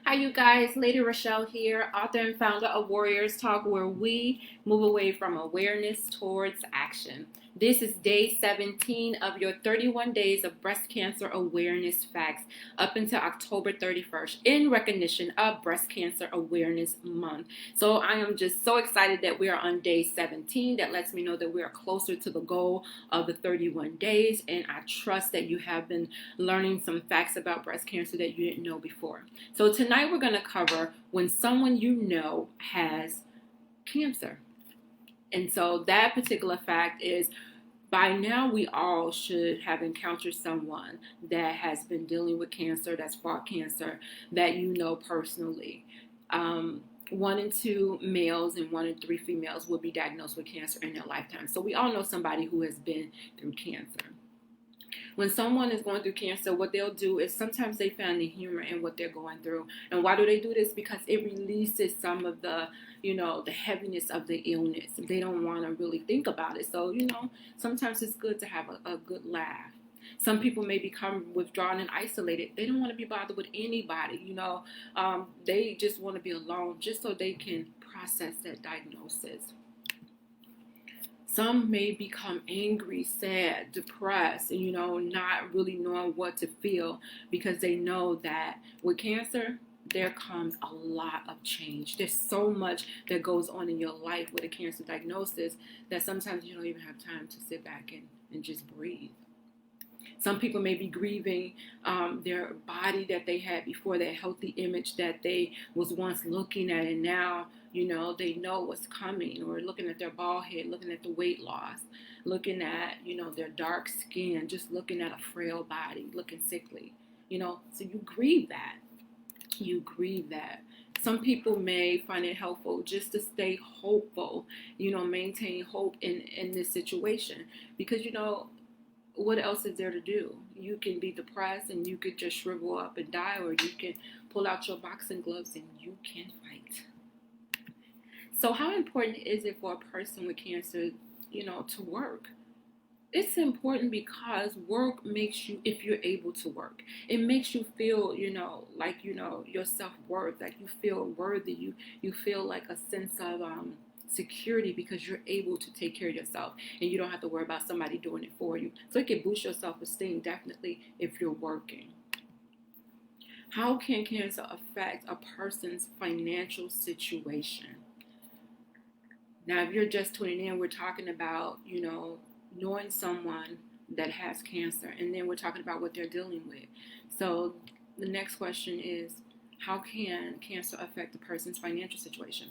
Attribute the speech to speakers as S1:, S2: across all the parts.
S1: Hi, you guys. Lady Rochelle here, author and founder of Warriors Talk, where we move away from awareness towards action. This is day 17 of your 31 days of breast cancer awareness facts up until October 31st in recognition of Breast Cancer Awareness Month. So I am just so excited that we are on day 17. That lets me know that we are closer to the goal of the 31 days. And I trust that you have been learning some facts about breast cancer that you didn't know before. So tonight we're going to cover when someone you know has cancer. And so that particular fact is by now we all should have encountered someone that has been dealing with cancer, that's fought cancer, that you know personally. 1 in 2 males and 1 in 3 females will be diagnosed with cancer in their lifetime. So we all know somebody who has been through cancer. When someone is going through cancer, what they'll do is sometimes they find the humor in what they're going through. And why do they do this? Because it releases some of the, the heaviness of the illness. They don't want to really think about it. So, sometimes it's good to have a good laugh. Some people may become withdrawn and isolated. They don't want to be bothered with anybody, they just want to be alone just so they can process that diagnosis. Some may become angry, sad, depressed, and not really knowing what to feel because they know that with cancer, there comes a lot of change. There's so much that goes on in your life with a cancer diagnosis that sometimes you don't even have time to sit back and just breathe. Some people may be grieving their body that they had before, that healthy image that they was once looking at, and now, they know what's coming, or looking at their bald head, looking at the weight loss, looking at, their dark skin, just looking at a frail body, looking sickly, so you grieve that. You grieve that. Some people may find it helpful just to stay hopeful, maintain hope in this situation, because, what else is there to do? You can be depressed and you could just shrivel up and die, or you can pull out your boxing gloves and you can fight. So how important is it for a person with cancer, to work? It's important because work makes you, if you're able to work, it makes you feel, like, your self-worth, like you feel worthy. You feel like a sense of security because you're able to take care of yourself and you don't have to worry about somebody doing it for you. So it can boost your self-esteem definitely if you're working. How can cancer affect a person's financial situation? Now, if you're just tuning in, we're talking about, knowing someone that has cancer, and then we're talking about what they're dealing with. So the next question is, how can cancer affect a person's financial situation?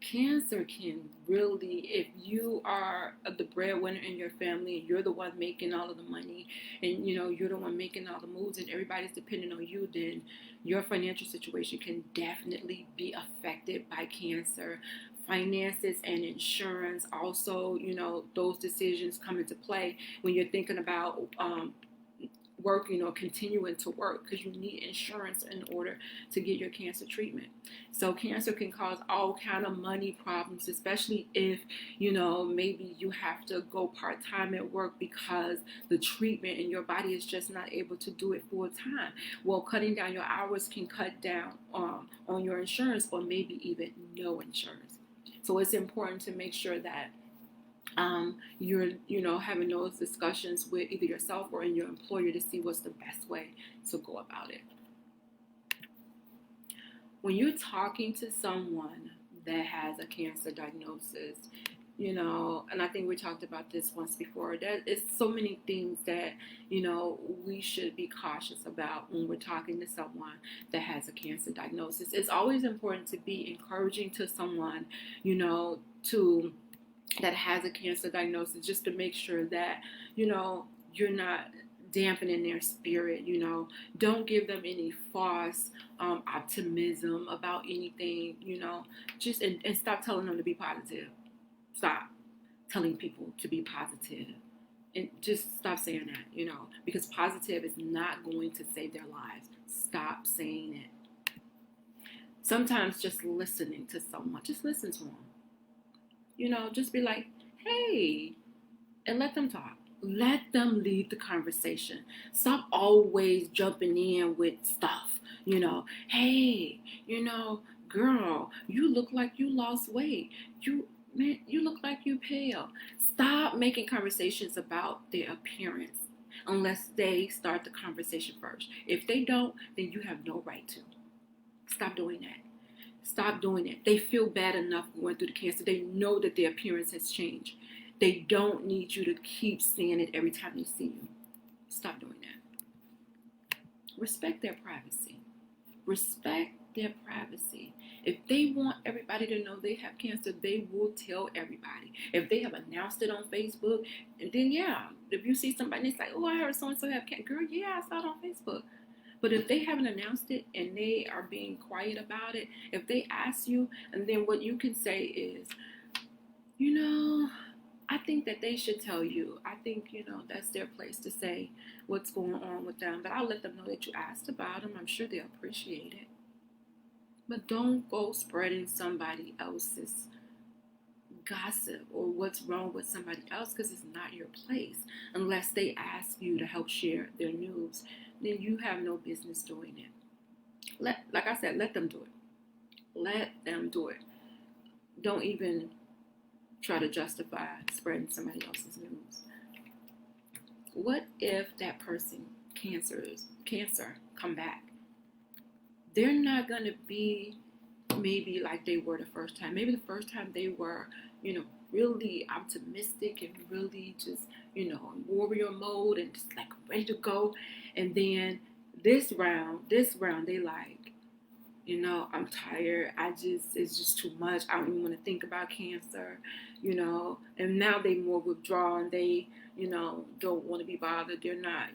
S1: Cancer can really, if you are the breadwinner in your family and you're the one making all of the money, and you're the one making all the moves and everybody's depending on you, then your financial situation can definitely be affected by cancer. Finances and insurance also, those decisions come into play when you're thinking about working or continuing to work, because you need insurance in order to get your cancer treatment. So cancer can cause all kind of money problems, especially if maybe you have to go part-time at work because the treatment in your body is just not able to do it full time. Well, cutting down your hours can cut down on your insurance, or maybe even no insurance. So it's important to make sure that you're having those discussions with either yourself or in your employer to see what's the best way to go about it. When you're talking to someone that has a cancer diagnosis, and I think we talked about this once before, there is so many things that we should be cautious about when we're talking to someone that has a cancer diagnosis. It's always important to be encouraging to someone to that has a cancer diagnosis, just to make sure that you're not dampening their spirit. Don't give them any false optimism about anything. Just and stop telling them to be positive. Stop telling people to be positive, and just stop saying that. Because positive is not going to save their lives. Stop saying it. Sometimes just listening to someone, just listen to them. Just be like, hey, and let them talk. Let them lead the conversation. Stop always jumping in with stuff. Hey, girl, you look like you lost weight. You look like you pale. Stop making conversations about their appearance unless they start the conversation first. If they don't, then you have no right to. Stop doing that. Stop doing it. They feel bad enough going through the cancer. They know that their appearance has changed. They don't need you to keep saying it every time they see you. Stop doing that. Respect their privacy. Respect their privacy. If they want everybody to know they have cancer, they will tell everybody. If they have announced it on Facebook, and then if you see somebody and it's like, oh, I heard so and so have cancer, girl, yeah, I saw it on Facebook. But if they haven't announced it and they are being quiet about it, if they ask you, and then what you can say is, I think that they should tell you. I think, that's their place to say what's going on with them. But I'll let them know that you asked about them. I'm sure they'll appreciate it. But don't go spreading somebody else's gossip or what's wrong with somebody else, because it's not your place. Unless they ask you to help share their news, then you have no business doing it. Like I said, let them do it. Let them do it. Don't even try to justify spreading somebody else's news. What if that person cancer come back? They're not going to be maybe like they were the first time. Maybe the first time they were, really optimistic and really just, warrior mode and just like ready to go. And then this round, they like, I'm tired. It's just too much. I don't even want to think about cancer, and now they more withdrawn. They, don't want to be bothered. They're not,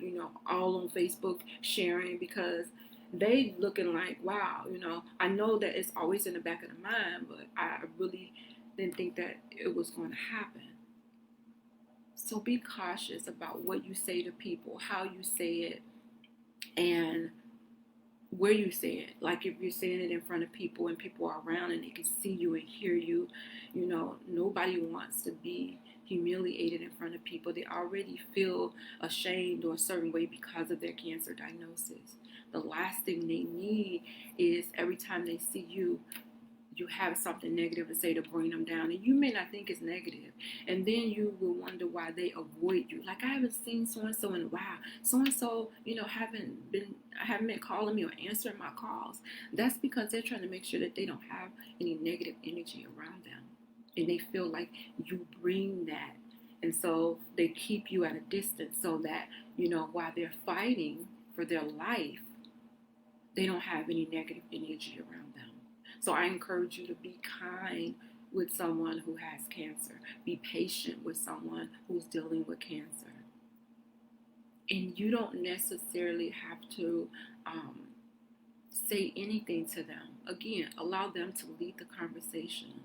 S1: all on Facebook sharing because they looking like, wow, I know that it's always in the back of the mind, but I really didn't think that it was going to happen. So be cautious about what you say to people, how you say it, and where you say it. Like if you're saying it in front of people and people are around and they can see you and hear you, nobody wants to be humiliated in front of people. They already feel ashamed or a certain way because of their cancer diagnosis. The last thing they need is every time they see you, you have something negative to say to bring them down, and you may not think it's negative, and then you will wonder why they avoid you. Like, I haven't seen so and so in a while. So and so, haven't been calling me or answering my calls. That's because they're trying to make sure that they don't have any negative energy around them, and they feel like you bring that, and so they keep you at a distance so that while they're fighting for their life, they don't have any negative energy around them. So I encourage you to be kind with someone who has cancer. Be patient with someone who's dealing with cancer. And you don't necessarily have to say anything to them. Again, allow them to lead the conversation.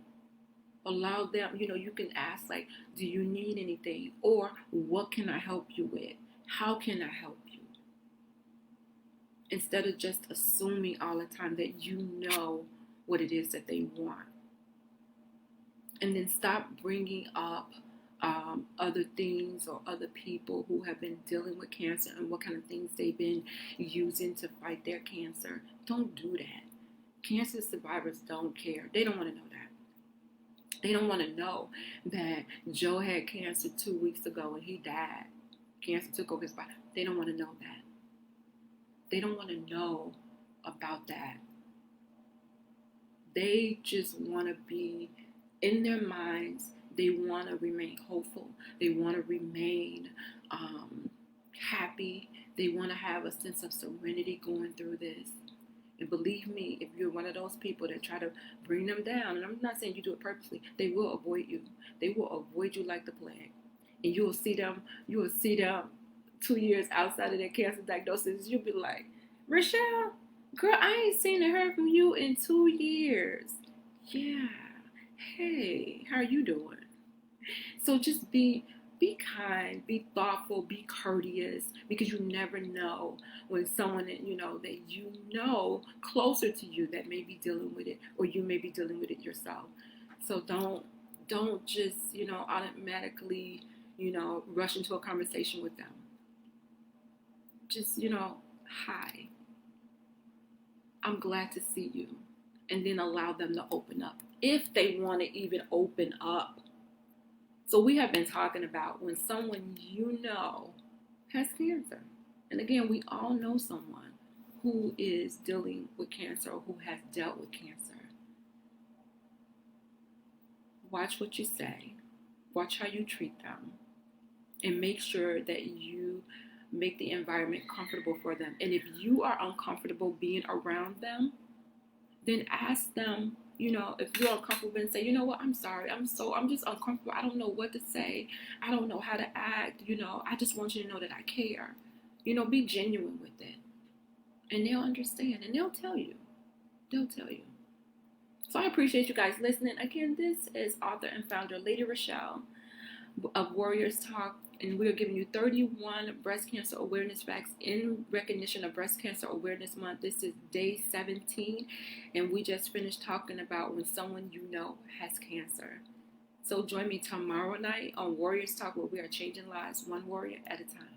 S1: Allow them, you can ask, like, do you need anything? Or what can I help you with? How can I help you? Instead of just assuming all the time that what it is that they want. And then stop bringing up other things or other people who have been dealing with cancer and what kind of things they've been using to fight their cancer. Don't do that. Cancer survivors don't care. They don't want to know that. They don't want to know that Joe had cancer 2 weeks ago and he died. Cancer took over his body. They don't want to know that. They don't want to know about that. They just want to be in their minds. They want to remain hopeful. They want to remain happy. They want to have a sense of serenity going through this. And believe me, if you're one of those people that try to bring them down, and I'm not saying you do it purposely, they will avoid you. They will avoid you like the plague. And you will see them 2 years outside of their cancer diagnosis. You'll be like, Rochelle, girl, I ain't seen or heard from you in 2 years. Yeah. Hey, how are you doing? So just be kind, be thoughtful, be courteous, because you never know when someone that closer to you that may be dealing with it, or you may be dealing with it yourself. So don't just automatically rush into a conversation with them. Just, hi, I'm glad to see you. And then allow them to open up if they want to even open up. So we have been talking about when someone has cancer. And again, we all know someone who is dealing with cancer or who has dealt with cancer. Watch what you say. Watch how you treat them. And make sure that you make the environment comfortable for them. And if you are uncomfortable being around them, then ask them, if you're uncomfortable, and say, you know what, I'm sorry. I'm just uncomfortable. I don't know what to say. I don't know how to act. I just want you to know that I care. Be genuine with it. And they'll understand and they'll tell you. So I appreciate you guys listening. Again, this is author and founder Lady Rochelle of Warriors Talk, and we are giving you 31 breast cancer awareness facts in recognition of Breast Cancer Awareness Month. This is day 17, and we just finished talking about when someone has cancer. So join me tomorrow night on Warriors Talk, where we are changing lives one warrior at a time.